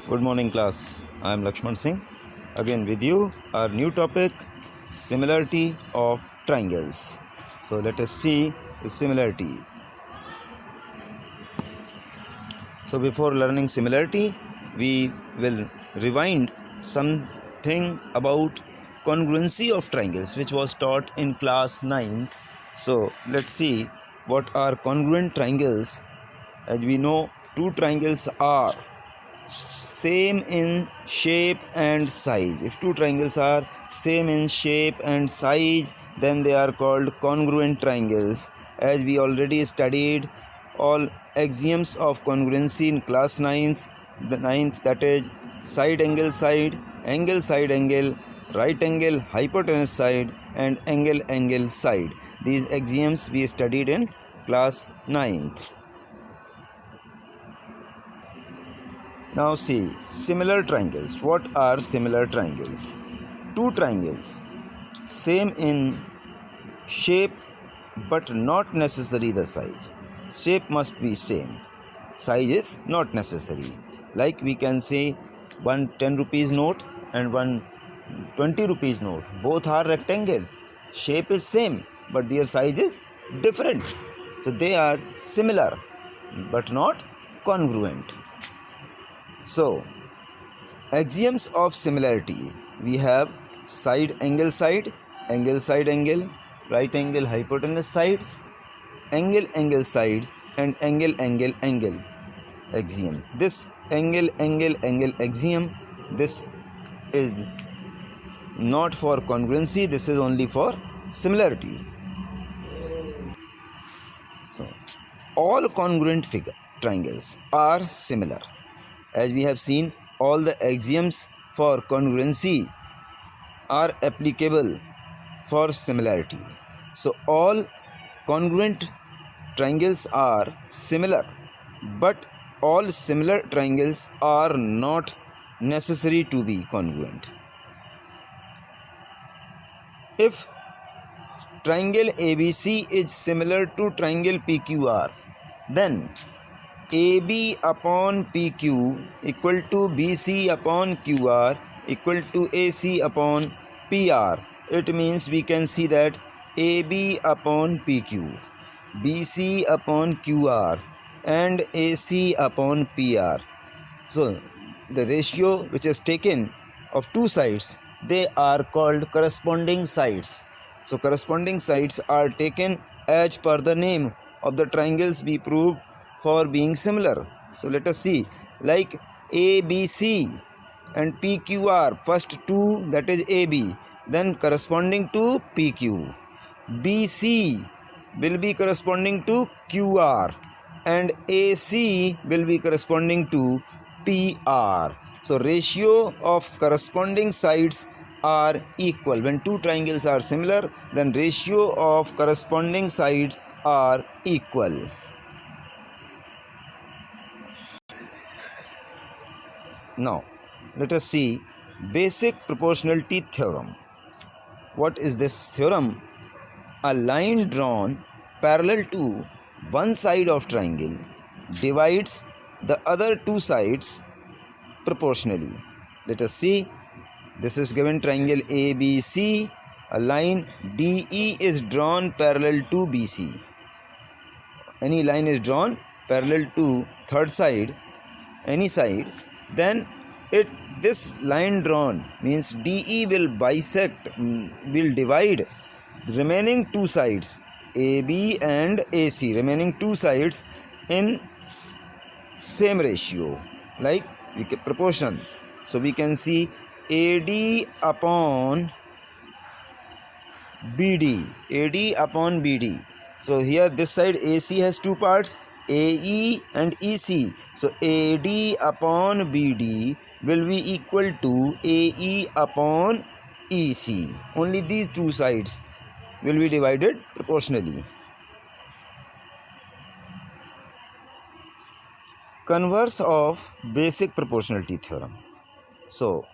Good morning, class. I am Lakshman Singh. Again with you, our new topic, similarity of triangles. So let us see the similarity. So before learning similarity, we will rewind something about congruency of triangles, which was taught in class 9th. So let's see what are congruent triangles. As we know, two triangles are same in shape and size. If two triangles are same in shape and size, then they are called congruent triangles. As we already studied all axioms of congruency in class 9th, that is side, angle side angle, right angle hypotenuse side, and angle side. These axioms we studied in class 9th. Now see, similar triangles. What are similar triangles? Two triangles, same in shape but not necessary the size. Shape must be same. Size is not necessary. Like we can say one 10 rupees note and one 20 rupees note. Both are rectangles. Shape is same but their size is different. So they are similar but not congruent. So, axioms of similarity, we have side, angle side angle, right angle hypotenuse side, angle side, and angle axiom. This angle axiom, this is not for congruency, this is only for similarity. So, all congruent triangles are similar. As we have seen, all the axioms for congruency are applicable for similarity. So all congruent triangles are similar, but all similar triangles are not necessary to be congruent. If triangle ABC is similar to triangle PQR, then AB upon PQ equal to BC upon QR equal to AC upon PR. It means we can see that AB upon PQ, BC upon QR, and AC upon PR. So the ratio which is taken of two sides, they are called corresponding sides. So corresponding sides are taken as per the name of the triangles we proved for being similar. So let us see, like ABC and PQR, first two, that is AB, then corresponding to PQ. BC will be corresponding to QR and AC will be corresponding to PR. So ratio of corresponding sides are equal. When two triangles are similar, then ratio of corresponding sides are equal. Now, let us see basic proportionality theorem. What is this theorem? A line drawn parallel to one side of triangle divides the other two sides proportionally. Let us see. This is given triangle ABC. A line DE is drawn parallel to BC. Any line is drawn parallel to third side, any side, then this line drawn means DE will will divide the remaining two sides, AB and AC, remaining two sides in same ratio, like proportion. So we can see AD upon BD. So here this side AC has two parts, AE and EC. So AD upon BD will be equal to AE upon EC. Only these two sides will be divided proportionally. Converse of basic proportionality theorem. So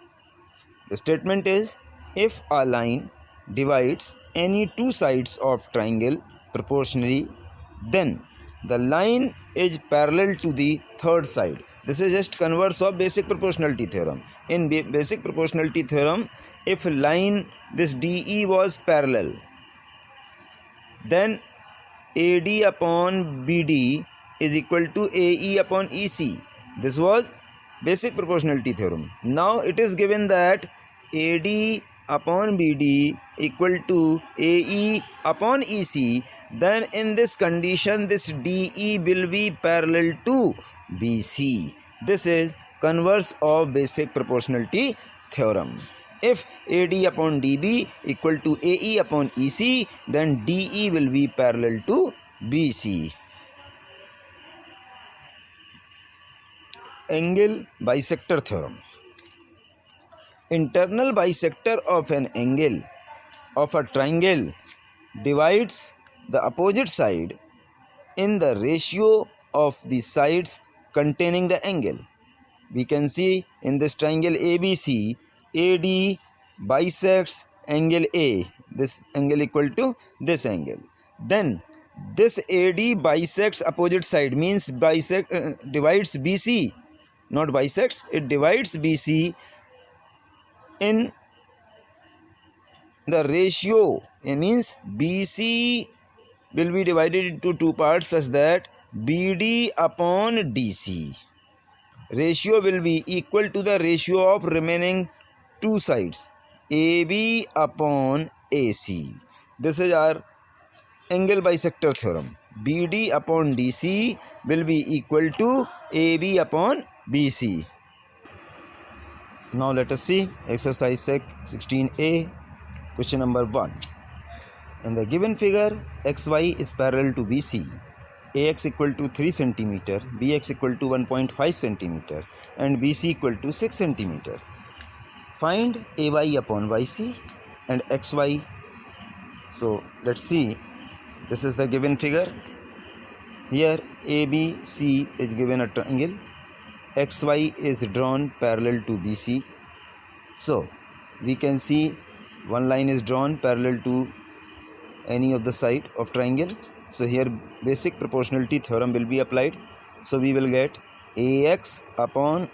the statement is, if a line divides any two sides of triangle proportionally, then the line is parallel to the third side. This is just converse of basic proportionality theorem. In basic proportionality theorem, if line this DE was parallel, then AD upon BD is equal to AE upon EC. This was basic proportionality theorem. Now it is given that AD upon BD equal to AE upon EC. Then in this condition, this DE will be parallel to BC. This is converse of basic proportionality theorem. If AD upon DB equal to AE upon EC, then DE will be parallel to BC. Angle bisector theorem. Internal bisector of an angle of a triangle divides the opposite side in the ratio of the sides containing the angle. We can see in this triangle ABC, AD bisects angle A, this angle equal to this angle. Then this AD bisects opposite side, means divides BC, not bisects, it divides BC in the ratio. It means BC will be divided into two parts such that BD upon DC ratio will be equal to the ratio of remaining two sides, AB upon AC. This is our angle bisector theorem. BD upon DC will be equal to AB upon BC. Now let us see exercise 16a, question number 1. In the given figure, XY is parallel to BC. AX equal to 3 cm, BX equal to 1.5 cm and BC equal to 6 cm. Find AY upon YC and XY. So let's see, this is the given figure. Here ABC is given a triangle, XY is drawn parallel to BC. So we can see one line is drawn parallel to any of the side of triangle. So here basic proportionality theorem will be applied. So we will get AX upon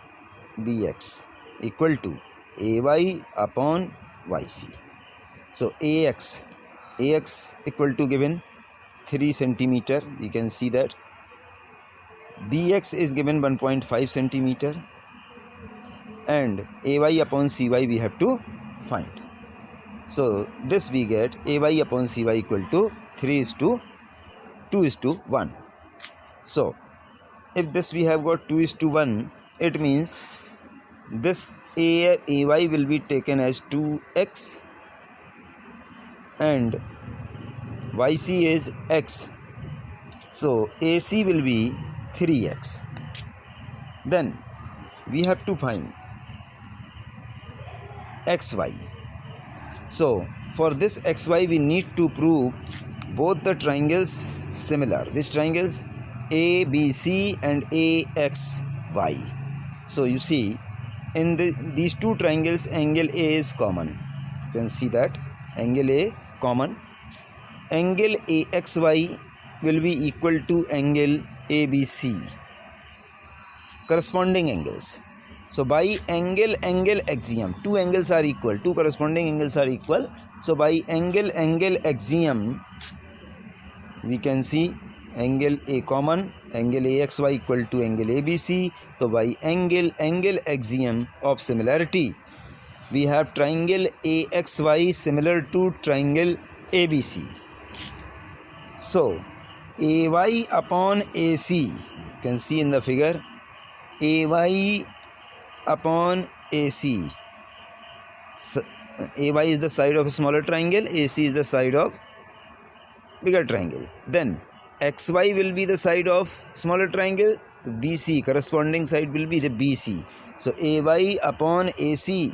BX equal to AY upon YC. So AX equal to given 3 cm, we can see that. BX is given 1.5 cm and AY upon CY we have to find. So this we get AY upon CY equal to 3:2:1. So if this we have got 2:1, it means this AY will be taken as 2x and YC is x. So AC will be 3x. Then we have to find XY. So for this XY we need to prove both the triangles similar. Which triangles? ABC and AXY. So you see in these two triangles angle A is common. You can see that angle A common. Angle AXY will be equal to angle ABC. Corresponding angles. So by angle axiom, two angles are equal, two corresponding angles are equal. So by angle axiom, we can see angle A common, angle AXY equal to angle ABC. So by angle axiom of similarity, we have triangle AXY similar to triangle ABC. So AY upon AC, you can see in the figure, AY upon AC. So, AY is the side of a smaller triangle, AC is the side of bigger triangle. Then XY will be the side of smaller triangle, BC corresponding side will be the BC. So AY upon AC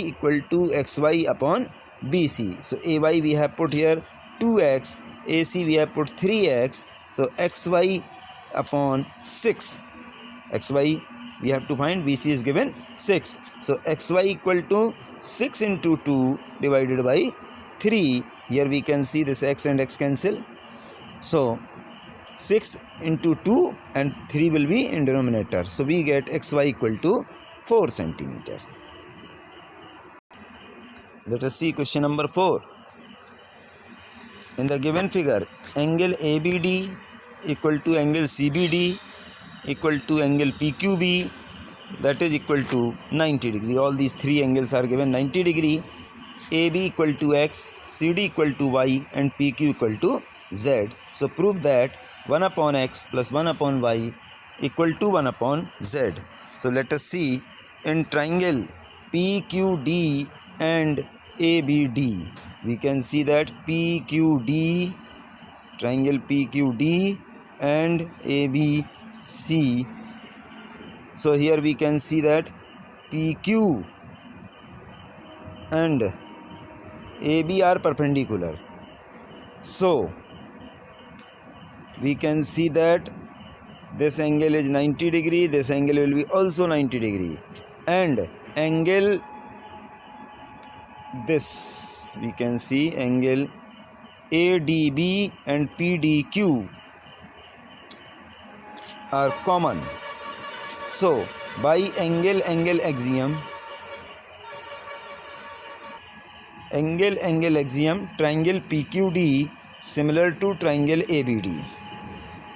equal to XY upon BC. So AY we have put here 2x, AC we have put 3x. So XY upon 6. XY we have to find, BC is given 6. So XY equal to 6 into 2 divided by 3. Here we can see this x and x cancel. So 6 into 2 and 3 will be in denominator. So we get xy equal to 4 centimeter. Let us see question number 4. In the given figure, angle ABD equal to angle CBD equal to angle PQB, that is equal to 90 degree. All these three angles are given 90 degree. AB equal to x, CD equal to y and PQ equal to z. So prove that 1 upon x plus 1 upon y equal to 1 upon z. So let us see in triangle PQD and ABD. We can see that PQD, triangle PQD and ABC. So here we can see that PQ and AB are perpendicular. So we can see that this angle is 90 degree, this angle will be also 90 degree, and angle this we can see angle ADB and PDQ are common. So by angle axiom, triangle PQD similar to triangle ABD.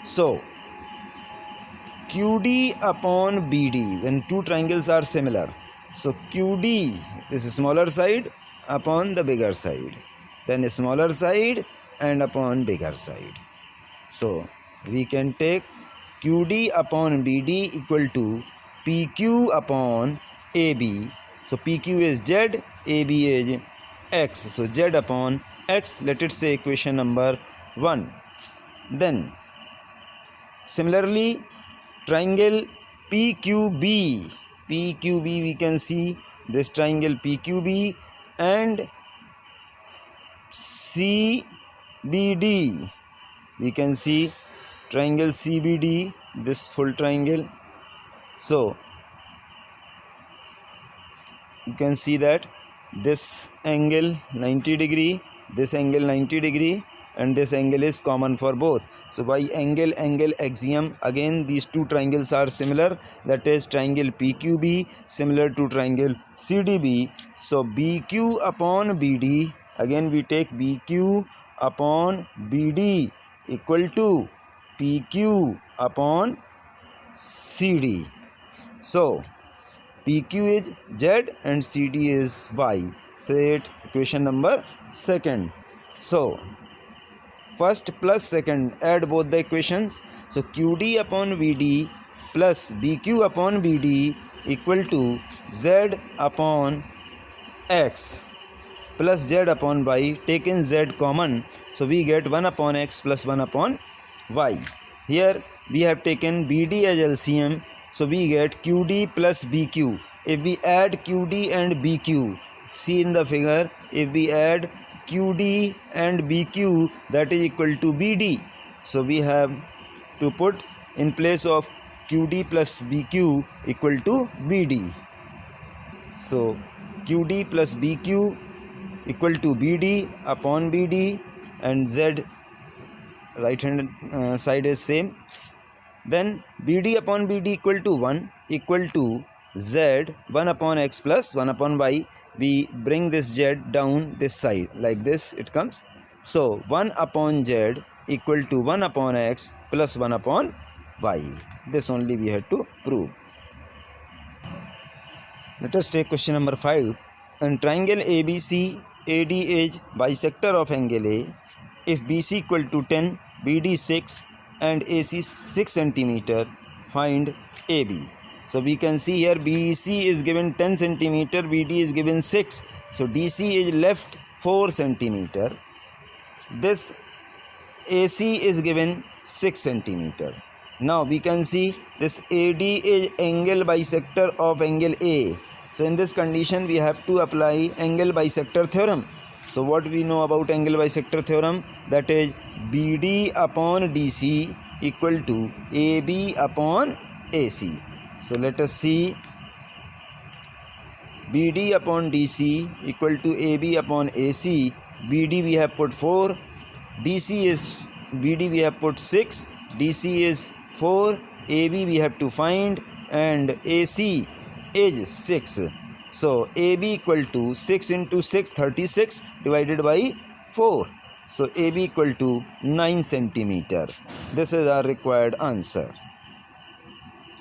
So QD upon BD, when two triangles are similar, so QD is smaller side upon the bigger side, then smaller side and upon bigger side. So we can take QD upon BD equal to PQ upon AB. So PQ is Z, AB is X. So Z upon X, let it say equation number 1. Then similarly triangle PQB, we can see this triangle PQB and CBD, we can see triangle CBD, this full triangle. So you can see that this angle 90 degree, this angle 90 degree, and this angle is common for both. So by angle axiom, again these two triangles are similar, that is triangle PQB similar to triangle CDB. So BQ upon BD, again we take BQ upon BD equal to PQ upon CD. So PQ is Z and CD is Y. Say it equation number 2. So first plus second, add both the equations. So QD upon VD plus BQ upon BD equal to Z upon X plus Z upon Y. Taken Z common, so we get 1 upon X plus 1 upon Y. Here we have taken BD as LCM, so we get QD plus BQ. If we add QD and BQ, see in the figure, if we add QD and BQ, that is equal to BD. So we have to put in place of QD plus BQ equal to BD. So QD plus BQ equal to BD upon BD, and Z right hand side is same. Then BD upon BD equal to 1 equal to Z 1 upon X plus 1 upon Y. We bring this Z down this side, like this it comes. So 1 upon Z equal to 1 upon X plus 1 upon Y. This only we had to prove. Let us take question number 5. In triangle ABC, AD is bisector of angle A. If BC equal to 10, BD 6 and AC 6 centimeter, find AB. So we can see here BC is given 10 centimeter, BD is given 6. So DC is left 4 centimeter. This AC is given 6 centimeter. Now we can see this AD is angle bisector of angle A. So in this condition we have to apply angle bisector theorem. So what we know about angle bisector theorem, that is BD upon DC equal to AB upon AC. So let us see BD upon DC equal to AB upon AC. BD we have put 4, DC is BD we have put 6, DC is 4, AB we have to find, and AC is 6. So AB equal to 6 into 6, 36 divided by 4. So AB equal to 9 centimeter. This is our required answer.